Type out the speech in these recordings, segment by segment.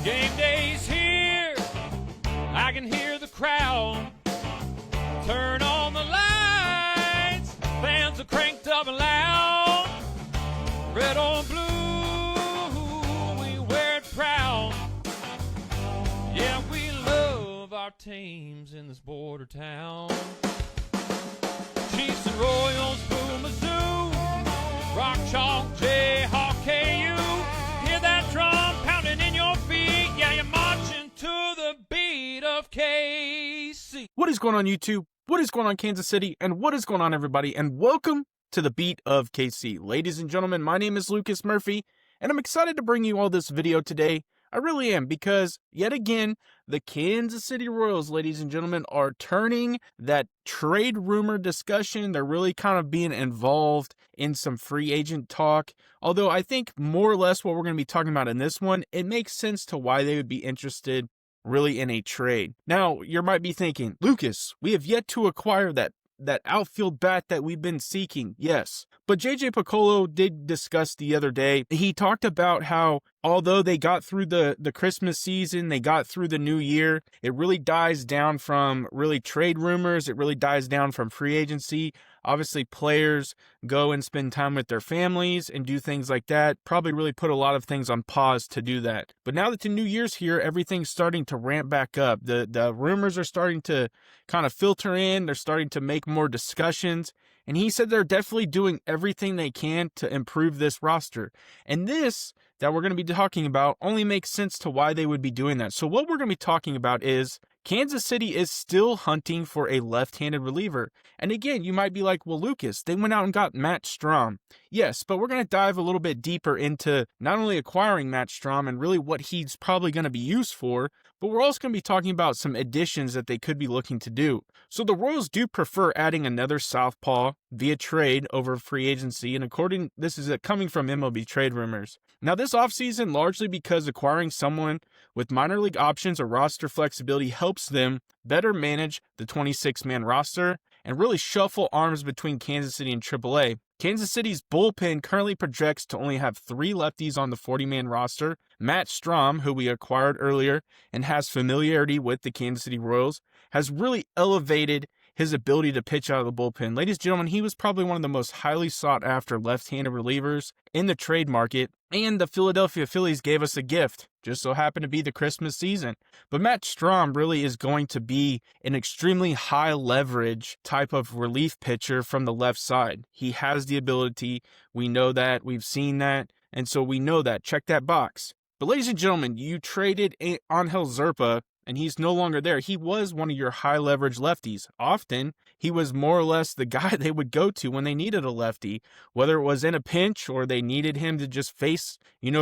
Game day's here, I can hear the crowd. Turn on the lights, fans are cranked up and loud. Red or blue, we wear it proud. Yeah, we love our teams in this border town. Chiefs and Royals, Boo Mizzou, Rock Chalk, Jayhawk, KU. Hear that drum pounding in your feet. Yeah, you're marching to the beat of KC. What is going on, YouTube? What is going on, Kansas City? And what is going on, everybody? And welcome to the beat of KC. Ladies and gentlemen, my name is Lucas Murphy, and I'm excited to bring you all this video today. I really am, because yet again, the Kansas City Royals, ladies and gentlemen, are turning that trade rumor discussion. They're really kind of being involved in some free agent talk. Although I think more or less what we're going to be talking about in this one, it makes sense to why they would be interested really in a trade. Now, you might be thinking, Lucas, we have yet to acquire that outfield bat that we've been seeking. Yes, but JJ Picollo did discuss the other day. He talked about how although they got through the Christmas season, they got through the new year, it really dies down from really trade rumors. It really dies down from free agency. Obviously, players go and spend time with their families and do things like that. Probably really put a lot of things on pause to do that. But now that the new year's here, everything's starting to ramp back up. The rumors are starting to kind of filter in. They're starting to make more discussions. And he said they're definitely doing everything they can to improve this roster. And this that we're going to be talking about only makes sense to why they would be doing that. So what we're going to be talking about is Kansas City is still hunting for a left-handed reliever. And again, you might be like, well, Lucas, they went out and got Matt Strahm. Yes, but we're going to dive a little bit deeper into not only acquiring Matt Strahm and really what he's probably going to be used for, but we're also going to be talking about some additions that they could be looking to do. So the Royals do prefer adding another southpaw via trade over free agency, and this is coming from MLBtraderumors. Now this offseason, largely because acquiring someone with minor league options or roster flexibility helps them better manage the 26-man roster and really shuffle arms between Kansas City and AAA. Kansas City's bullpen currently projects to only have 3 lefties on the 40-man roster. Matt Strahm, who we acquired earlier and has familiarity with the Kansas City Royals, has really elevated his ability to pitch out of the bullpen. Ladies and gentlemen, he was probably one of the most highly sought after left-handed relievers in the trade market, and the Philadelphia Phillies gave us a gift. Just so happened to be the Christmas season. But Matt Strahm really is going to be an extremely high leverage type of relief pitcher from the left side. He has the ability. We know that. We've seen that. And so we know that. Check that box. But ladies and gentlemen, you traded Angel Zerpa, and he's no longer there. He was one of your high leverage lefties. Often, he was more or less the guy they would go to when they needed a lefty. Whether it was in a pinch or they needed him to just face,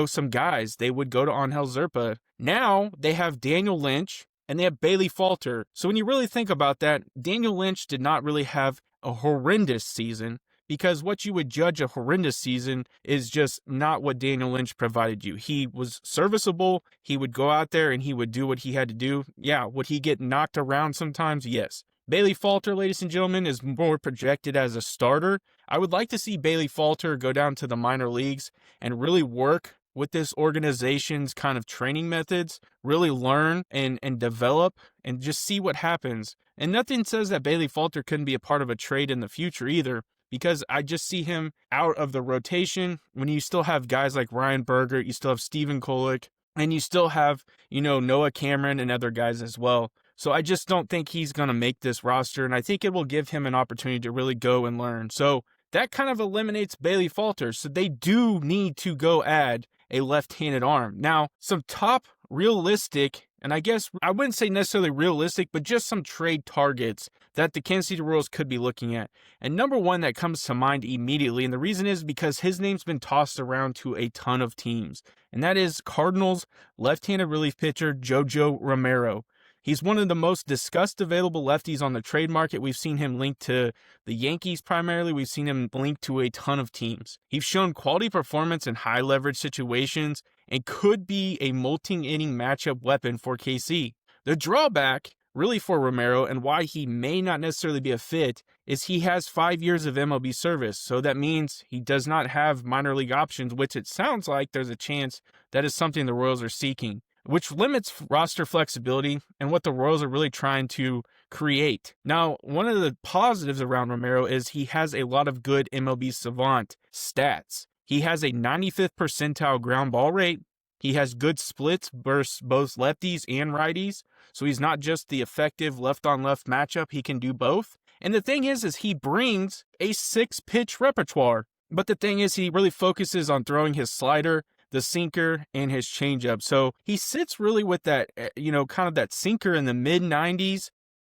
some guys, they would go to Angel Zerpa. Now, they have Daniel Lynch and they have Bailey Falter. So when you really think about that, Daniel Lynch did not really have a horrendous season, because what you would judge a horrendous season is just not what Daniel Lynch provided you. He was serviceable. He would go out there and he would do what he had to do. Yeah, would he get knocked around sometimes? Yes. Bailey Falter, ladies and gentlemen, is more projected as a starter. I would like to see Bailey Falter go down to the minor leagues and really work with this organization's kind of training methods, really learn and develop and just see what happens. And nothing says that Bailey Falter couldn't be a part of a trade in the future either, because I just see him out of the rotation when you still have guys like Ryan Berger, you still have Steven Kolick, and you still have, Noah Cameron and other guys as well. So I just don't think he's going to make this roster, and I think it will give him an opportunity to really go and learn. So that kind of eliminates Bailey Falter. So they do need to go add a left-handed arm. Now, some top realistic, and I guess I wouldn't say necessarily realistic, but just some trade targets that the Kansas City Royals could be looking at. And number one that comes to mind immediately, and the reason is because his name's been tossed around to a ton of teams, and that is Cardinals left-handed relief pitcher Jojo Romero. He's one of the most discussed available lefties on the trade market. We've seen him linked to the Yankees primarily. We've seen him linked to a ton of teams. He's shown quality performance in high leverage situations and could be a multi-inning matchup weapon for KC. The drawback really for Romero and why he may not necessarily be a fit is he has 5 years of MLB service. So that means he does not have minor league options, which it sounds like there's a chance that is something the Royals are seeking. which limits roster flexibility and what the Royals are really trying to create. Now, one of the positives around Romero is he has a lot of good MLB Savant stats. He has a 95th percentile ground ball rate. He has good splits versus both lefties and righties. So he's not just the effective left-on-left matchup. He can do both. And the thing is he brings a 6-pitch repertoire. But the thing is, he really focuses on throwing his slider, the sinker, and his changeup. So he sits really with that, kind of that sinker in the mid-90s.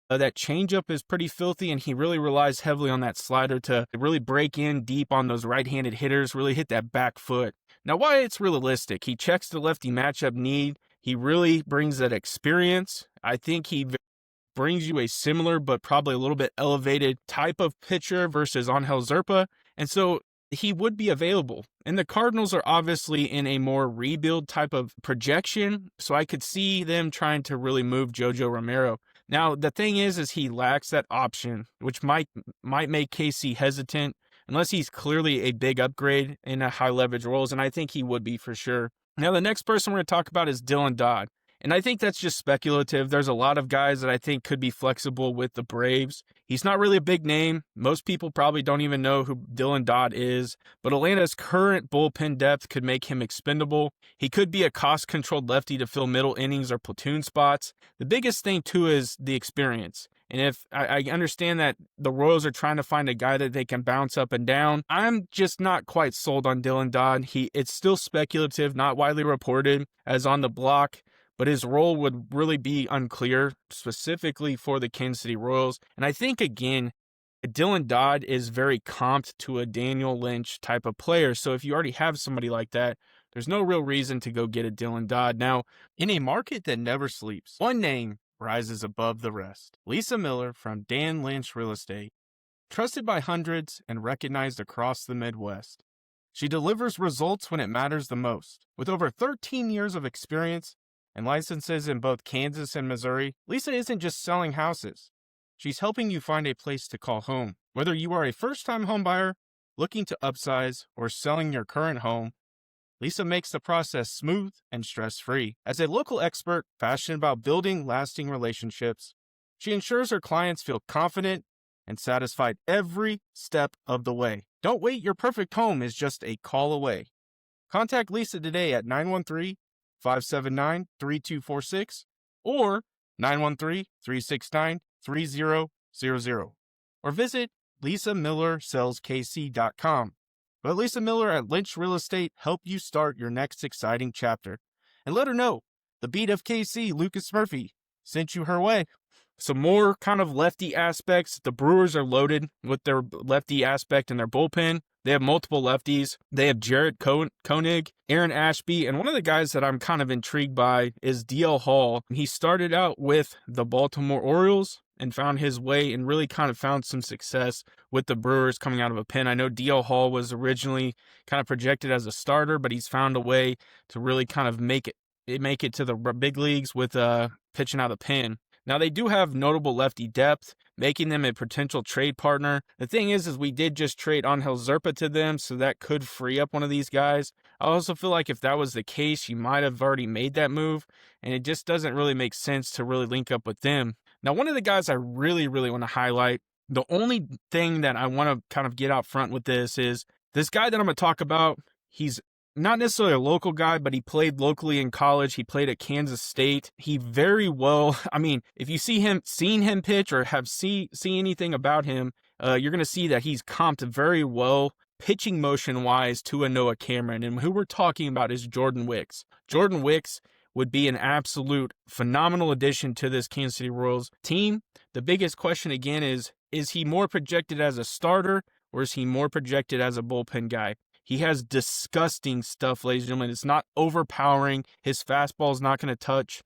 That changeup is pretty filthy, and he really relies heavily on that slider to really break in deep on those right-handed hitters, really hit that back foot. Now, why it's realistic, he checks the lefty matchup need. He really brings that experience. I think he brings you a similar but probably a little bit elevated type of pitcher versus Angel Zerpa, and so he would be available. And the Cardinals are obviously in a more rebuild type of projection, so I could see them trying to really move Jojo Romero. Now, the thing is he lacks that option, which might make KC hesitant, unless he's clearly a big upgrade in a high leverage roles, and I think he would be for sure. Now, the next person we're going to talk about is Dodd. And I think that's just speculative. There's a lot of guys that I think could be flexible with the Braves. He's not really a big name. Most people probably don't even know who Dodd is, but Atlanta's current bullpen depth could make him expendable. He could be a cost-controlled lefty to fill middle innings or platoon spots. The biggest thing, too, is the experience. And if I understand that the Royals are trying to find a guy that they can bounce up and down, I'm just not quite sold on Dodd. It's still speculative, not widely reported as on the block, but his role would really be unclear, specifically for the Kansas City Royals. And I think, again, Dodd is very comped to a Daniel Lynch type of player. So if you already have somebody like that, there's no real reason to go get a Dodd. Now, in a market that never sleeps, one name rises above the rest. Lisa Miller from Dan Lynch Real Estate. Trusted by hundreds and recognized across the Midwest. She delivers results when it matters the most. With over 13 years of experience and licenses in both Kansas and Missouri, Lisa isn't just selling houses. She's helping you find a place to call home. Whether you are a first-time home buyer, looking to upsize, or selling your current home, Lisa makes the process smooth and stress-free. As a local expert passionate about building lasting relationships, she ensures her clients feel confident and satisfied every step of the way. Don't wait, your perfect home is just a call away. Contact Lisa today at 913-579-3246 or 913-369-3000 or visit lisamillersaleskc.com. Let Lisa Miller at Lynch Real Estate help you start your next exciting chapter. And let her know the beat of KC, Lucas Murphy, sent you her way. Some more kind of lefty aspects. The Brewers are loaded with their lefty aspect in their bullpen. They have multiple lefties. They have Jarrett Koenig, Aaron Ashby, and one of the guys that I'm kind of intrigued by is DL Hall. He started out with the Baltimore Orioles and found his way and really kind of found some success with the Brewers coming out of a pen. I know DL Hall was originally kind of projected as a starter, but he's found a way to really kind of make it to the big leagues with pitching out of the pen. Now, they do have notable lefty depth, making them a potential trade partner. The thing is we did just trade Angel Zerpa to them, so that could free up one of these guys. I also feel like if that was the case, you might have already made that move, and it just doesn't really make sense to really link up with them. Now, one of the guys I really, really want to highlight, the only thing that I want to kind of get out front with this is this guy that I'm going to talk about. He's not necessarily a local guy, but he played locally in college. He played at Kansas State. He very well, if you seen him pitch or have see anything about him, you're going to see that he's comped very well pitching motion-wise to a Noah Cameron. And who we're talking about is Jordan Wicks. Jordan Wicks would be an absolute phenomenal addition to this Kansas City Royals team. The biggest question again is he more projected as a starter or is he more projected as a bullpen guy? He has disgusting stuff, ladies and gentlemen. It's not overpowering. His fastball is not going to touch,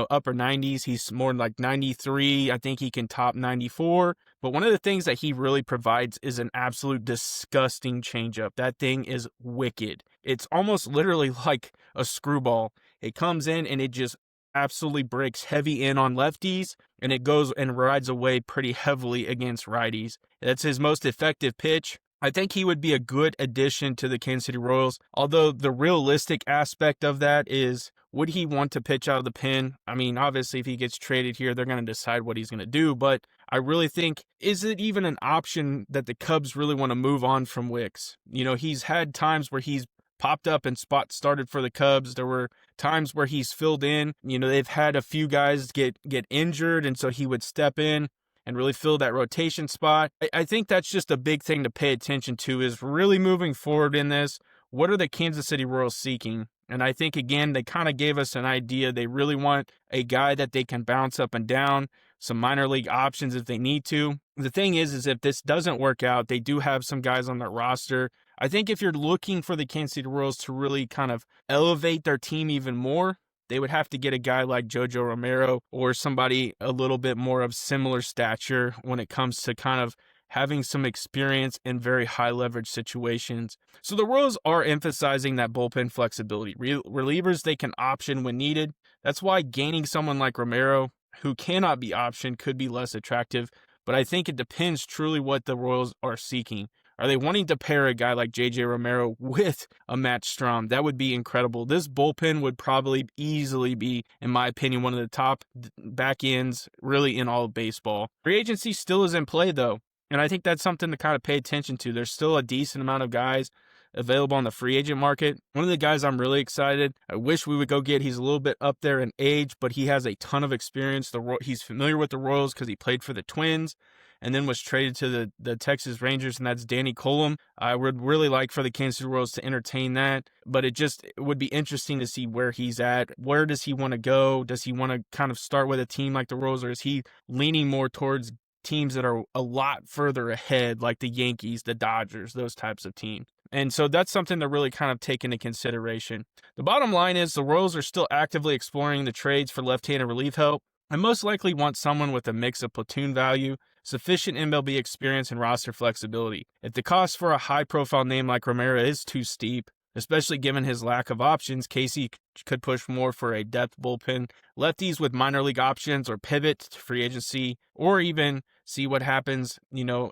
upper 90s. He's more like 93. I think he can top 94. But one of the things that he really provides is an absolute disgusting changeup. That thing is wicked. It's almost literally like a screwball. It comes in and it just absolutely breaks heavy in on lefties, and it goes and rides away pretty heavily against righties. That's his most effective pitch. I think he would be a good addition to the Kansas City Royals, although the realistic aspect of that is Would he want to pitch out of the pen? I mean, obviously, if he gets traded here, they're going to decide what he's going to do. But I really think, is it even an option that the Cubs really want to move on from Wicks? You know, he's had times where he's popped up and spot started for the Cubs. There were times where he's filled in. You know, they've had a few guys get injured, and so he would step in and really fill that rotation spot. I think that's just a big thing to pay attention to, is really moving forward in this. What are the Kansas City Royals seeking? And I think, again, they kind of gave us an idea. They really want a guy that they can bounce up and down, some minor league options if they need to. The thing is if this doesn't work out, they do have some guys on their roster. I think if you're looking for the Kansas City Royals to really kind of elevate their team even more, they would have to get a guy like Jojo Romero or somebody a little bit more of similar stature when it comes to kind of having some experience in very high leverage situations. So the Royals are emphasizing that bullpen flexibility. Relievers they can option when needed. That's why gaining someone like Romero, who cannot be optioned, could be less attractive. But I think it depends truly what the Royals are seeking. Are they wanting to pair a guy like JJ Romero with a Matt Strahm? That would be incredible. This bullpen would probably easily be, in my opinion, one of the top back ends really in all of baseball. Free agency still is in play, though. And I think that's something to kind of pay attention to. There's still a decent amount of guys available on the free agent market. One of the guys I'm really excited, I wish we would go get, he's a little bit up there in age, but he has a ton of experience. He's familiar with the Royals because he played for the Twins and then was traded to the Texas Rangers, and that's Danny Coulomb. I would really like for the Kansas City Royals to entertain that, but it would be interesting to see where he's at. Where does he want to go? Does he want to kind of start with a team like the Royals, or is he leaning more towards teams that are a lot further ahead, like the Yankees, the Dodgers, those types of teams? And so that's something to really kind of take into consideration. The bottom line is the Royals are still actively exploring the trades for left-handed relief help, and most likely want someone with a mix of platoon value, sufficient MLB experience, and roster flexibility. If the cost for a high-profile name like Romero is too steep, especially given his lack of options, KC could push more for a depth bullpen. Lefties with minor league options or pivot to free agency, or even see what happens,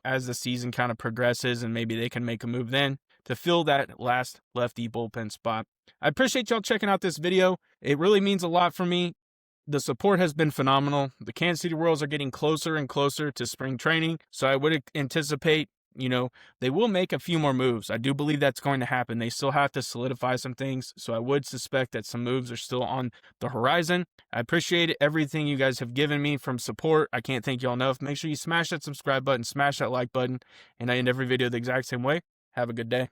as the season kind of progresses, and maybe they can make a move then to fill that last lefty bullpen spot. I appreciate y'all checking out this video. It really means a lot for me. The support has been phenomenal. The Kansas City Royals are getting closer and closer to spring training, so I would anticipate they will make a few more moves. I do believe that's going to happen. They still have to solidify some things, so I would suspect that some moves are still on the horizon. I appreciate everything you guys have given me from support. I can't thank y'all enough. Make sure you smash that subscribe button, smash that like button, and I end every video the exact same way. Have a good day.